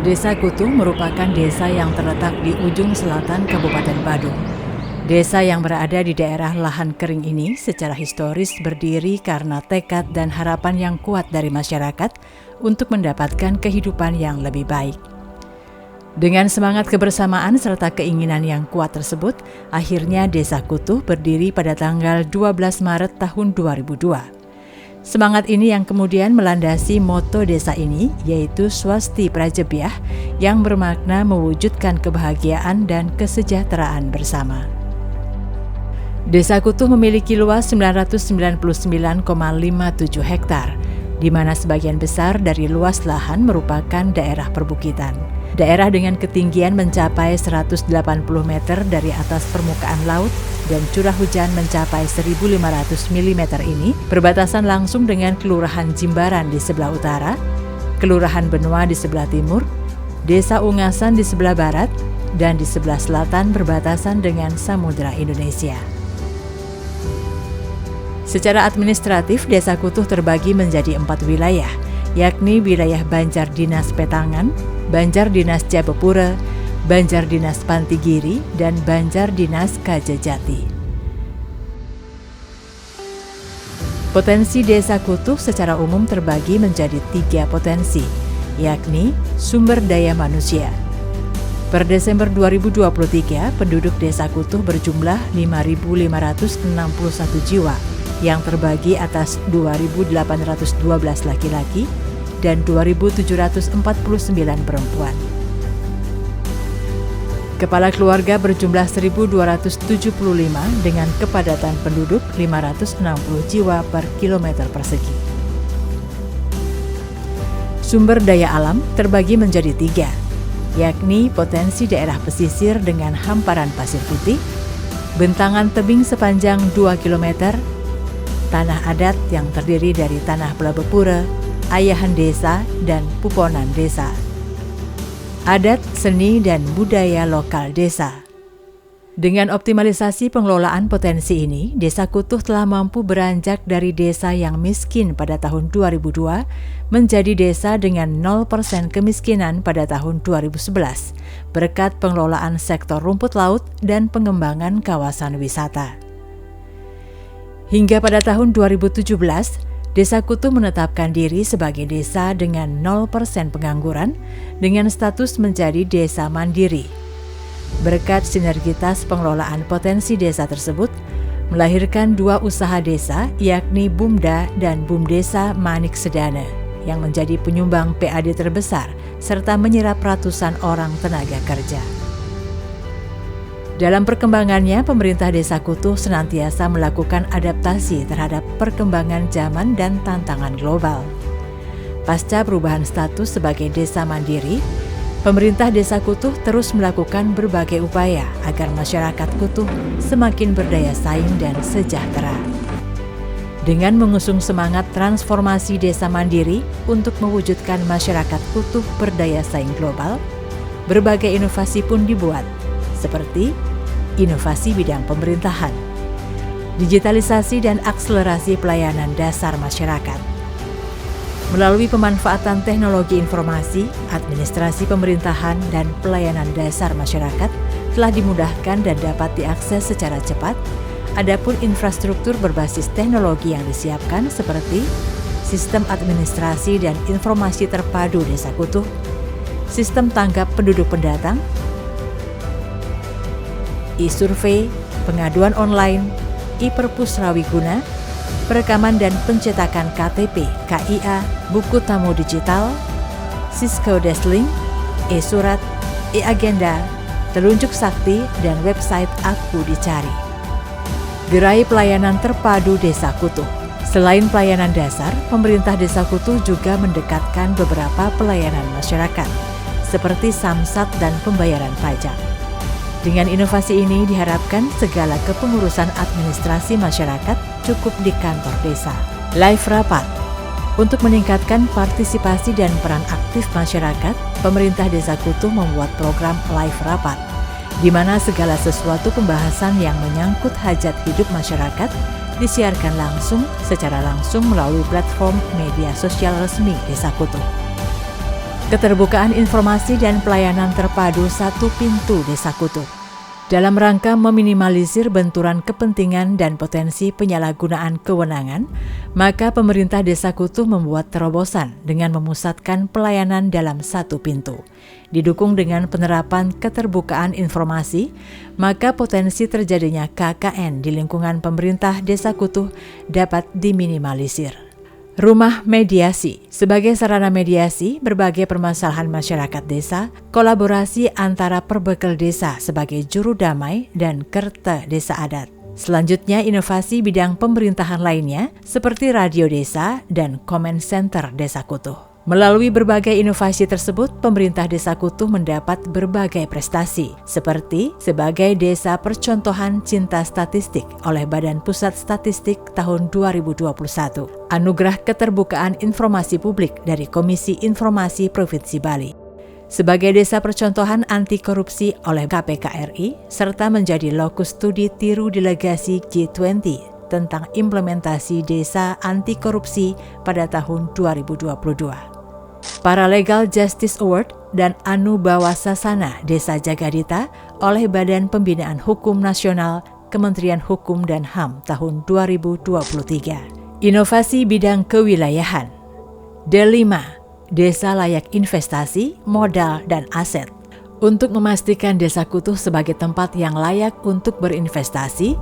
Desa Kutuh merupakan desa yang terletak di ujung selatan Kabupaten Badung. Desa yang berada di daerah lahan kering ini secara historis berdiri karena tekad dan harapan yang kuat dari masyarakat untuk mendapatkan kehidupan yang lebih baik. Dengan semangat kebersamaan serta keinginan yang kuat tersebut, akhirnya Desa Kutuh berdiri pada tanggal 12 Maret tahun 2002. Semangat ini yang kemudian melandasi moto desa ini, yaitu Swasti Prajebyah, yang bermakna mewujudkan kebahagiaan dan kesejahteraan bersama. Desa Kutuh memiliki luas 999,57 hektar, di mana sebagian besar dari luas lahan merupakan daerah perbukitan. Daerah dengan ketinggian mencapai 180 meter dari atas permukaan laut dan curah hujan mencapai 1.500 mm ini berbatasan langsung dengan Kelurahan Jimbaran di sebelah utara, Kelurahan Benoa di sebelah timur, Desa Ungasan di sebelah barat, dan di sebelah selatan berbatasan dengan Samudra Indonesia. Secara administratif, Desa Kutuh terbagi menjadi 4 wilayah, yakni wilayah Banjar Dinas Petangan, Banjar Dinas Jabepura, Banjar Dinas Pantigiri, dan Banjar Dinas Kajejati. Potensi Desa Kutuh secara umum terbagi menjadi 3 potensi, yakni sumber daya manusia. Per Desember 2023, penduduk Desa Kutuh berjumlah 5.561 jiwa, yang terbagi atas 2.812 laki-laki dan 2.749 perempuan. Kepala keluarga berjumlah 1.275 dengan kepadatan penduduk 560 jiwa per kilometer persegi. Sumber daya alam terbagi menjadi 3, yakni potensi daerah pesisir dengan hamparan pasir putih, bentangan tebing sepanjang 2 km, tanah adat yang terdiri dari tanah Blabepura, ayahan desa, dan puponan desa. Adat, seni, dan budaya lokal desa. Dengan optimalisasi pengelolaan potensi ini, Desa Kutuh telah mampu beranjak dari desa yang miskin pada tahun 2002 menjadi desa dengan 0% kemiskinan pada tahun 2011, berkat pengelolaan sektor rumput laut dan pengembangan kawasan wisata. Hingga pada tahun 2017, Desa Kutuh menetapkan diri sebagai desa dengan 0% pengangguran dengan status menjadi desa mandiri. Berkat sinergitas pengelolaan potensi desa tersebut, melahirkan 2 usaha desa yakni Bumda dan Bumdesa Manik Sedana yang menjadi penyumbang PAD terbesar serta menyerap ratusan orang tenaga kerja. Dalam perkembangannya, pemerintah Desa Kutuh senantiasa melakukan adaptasi terhadap perkembangan zaman dan tantangan global. Pasca perubahan status sebagai desa mandiri, pemerintah Desa Kutuh terus melakukan berbagai upaya agar masyarakat Kutuh semakin berdaya saing dan sejahtera. Dengan mengusung semangat transformasi desa mandiri untuk mewujudkan masyarakat Kutuh berdaya saing global, berbagai inovasi pun dibuat, seperti inovasi bidang pemerintahan, digitalisasi dan akselerasi pelayanan dasar masyarakat. Melalui pemanfaatan teknologi informasi, administrasi pemerintahan, dan pelayanan dasar masyarakat telah dimudahkan dan dapat diakses secara cepat. Adapun infrastruktur berbasis teknologi yang disiapkan seperti sistem administrasi dan informasi terpadu Desa Kutuh, sistem tanggap penduduk pendatang, e-survei, pengaduan online, e-perpus rawiguna, perekaman dan pencetakan KTP, KIA, buku tamu digital, Cisco Desk Link, e-surat, e-agenda, telunjuk sakti, dan website Aku Dicari. Gerai pelayanan terpadu Desa Kutuh, Selain pelayanan dasar, pemerintah Desa Kutuh juga mendekatkan beberapa pelayanan masyarakat, seperti samsat dan pembayaran pajak. Dengan inovasi ini diharapkan segala kepengurusan administrasi masyarakat cukup di kantor desa. Live Rapat. Untuk meningkatkan partisipasi dan peran aktif masyarakat, pemerintah Desa Kutuh membuat program Live Rapat, di mana segala sesuatu pembahasan yang menyangkut hajat hidup masyarakat disiarkan secara langsung melalui platform media sosial resmi Desa Kutuh. Keterbukaan informasi dan pelayanan terpadu satu pintu Desa Kutuh. Dalam rangka meminimalisir benturan kepentingan dan potensi penyalahgunaan kewenangan, maka pemerintah Desa Kutuh membuat terobosan dengan memusatkan pelayanan dalam satu pintu. Didukung dengan penerapan keterbukaan informasi, maka potensi terjadinya KKN di lingkungan pemerintah Desa Kutuh dapat diminimalisir. Rumah mediasi. Sebagai sarana mediasi berbagai permasalahan masyarakat desa, kolaborasi antara Perbekel Desa sebagai juru damai dan Kerta Desa Adat. Selanjutnya, inovasi bidang pemerintahan lainnya seperti Radio Desa dan Comment Center Desa Kutuh. Melalui berbagai inovasi tersebut, pemerintah Desa Kutuh mendapat berbagai prestasi, seperti sebagai Desa Percontohan Cinta Statistik oleh Badan Pusat Statistik tahun 2021, Anugerah Keterbukaan Informasi Publik dari Komisi Informasi Provinsi Bali, sebagai Desa Percontohan Anti Korupsi oleh KPK RI, serta menjadi lokus studi tiru delegasi G20 tentang implementasi desa anti korupsi pada tahun 2022. Paralegal Justice Award dan Anubawasasana Desa Jagadita oleh Badan Pembinaan Hukum Nasional Kementerian Hukum dan HAM tahun 2023. Inovasi bidang kewilayahan. D5. Desa layak investasi, modal, dan aset. Untuk memastikan Desa Kutuh sebagai tempat yang layak untuk berinvestasi,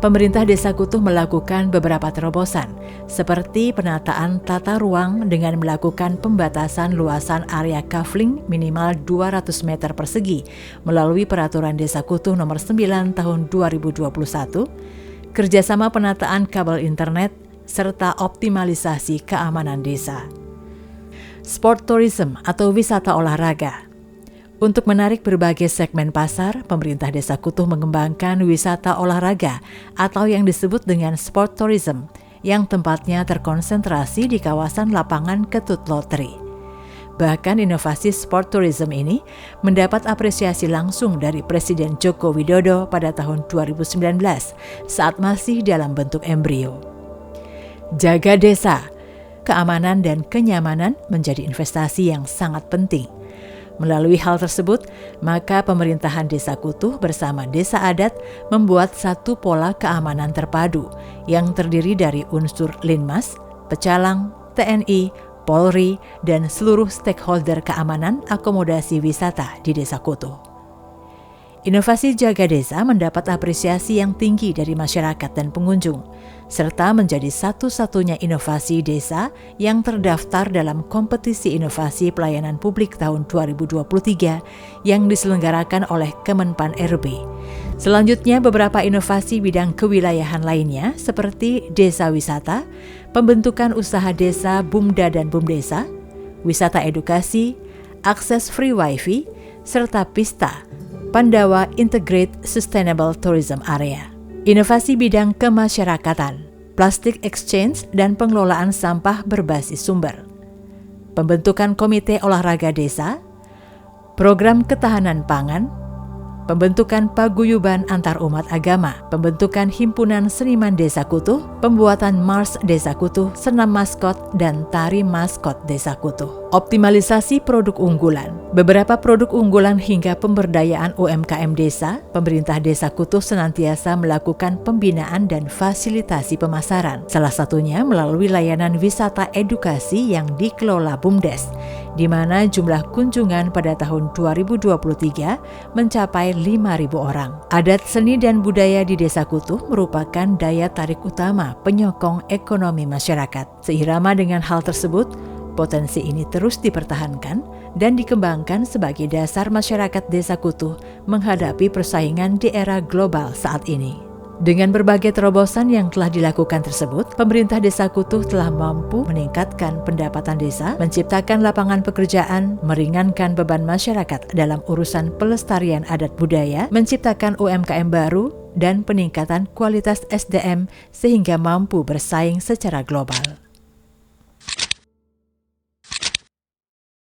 pemerintah Desa Kutuh melakukan beberapa terobosan, seperti penataan tata ruang dengan melakukan pembatasan luasan area kafling minimal 200 meter persegi melalui Peraturan Desa Kutuh Nomor 9 Tahun 2021, kerjasama penataan kabel internet, serta optimalisasi keamanan desa. Sport tourism atau wisata olahraga. Untuk menarik berbagai segmen pasar, pemerintah Desa Kutuh mengembangkan wisata olahraga atau yang disebut dengan sport tourism yang tempatnya terkonsentrasi di kawasan lapangan Ketut Loteri. Bahkan inovasi sport tourism ini mendapat apresiasi langsung dari Presiden Joko Widodo pada tahun 2019 saat masih dalam bentuk embrio. Jaga desa, keamanan dan kenyamanan menjadi investasi yang sangat penting. Melalui hal tersebut, maka pemerintahan Desa Kutuh bersama Desa Adat membuat satu pola keamanan terpadu yang terdiri dari unsur Linmas, Pecalang, TNI, Polri, dan seluruh stakeholder keamanan akomodasi wisata di Desa Kutuh. Inovasi Jaga Desa mendapat apresiasi yang tinggi dari masyarakat dan pengunjung, serta menjadi satu-satunya inovasi desa yang terdaftar dalam kompetisi inovasi pelayanan publik tahun 2023 yang diselenggarakan oleh Kemenpan RB. Selanjutnya beberapa inovasi bidang kewilayahan lainnya seperti desa wisata, pembentukan usaha desa Bumda dan Bumdesa, wisata edukasi, akses free wifi, serta PISTA, Pandawa Integrated Sustainable Tourism Area. Inovasi bidang kemasyarakatan, plastik exchange dan pengelolaan sampah berbasis sumber. Pembentukan komite olahraga desa, program ketahanan pangan, pembentukan paguyuban antar umat agama, pembentukan himpunan seniman Desa Kutuh, pembuatan Mars Desa Kutuh, senam maskot, dan tari maskot Desa Kutuh. Optimalisasi produk unggulan. Beberapa produk unggulan hingga pemberdayaan UMKM desa, pemerintah Desa Kutuh senantiasa melakukan pembinaan dan fasilitasi pemasaran. Salah satunya melalui layanan wisata edukasi yang dikelola BUMDes, di mana jumlah kunjungan pada tahun 2023 mencapai 5.000 orang. Adat seni dan budaya di Desa Kutuh merupakan daya tarik utama penyokong ekonomi masyarakat. Seirama dengan hal tersebut, potensi ini terus dipertahankan dan dikembangkan sebagai dasar masyarakat Desa Kutuh menghadapi persaingan di era global saat ini. Dengan berbagai terobosan yang telah dilakukan tersebut, pemerintah Desa Kutuh telah mampu meningkatkan pendapatan desa, menciptakan lapangan pekerjaan, meringankan beban masyarakat dalam urusan pelestarian adat budaya, menciptakan UMKM baru, dan peningkatan kualitas SDM sehingga mampu bersaing secara global.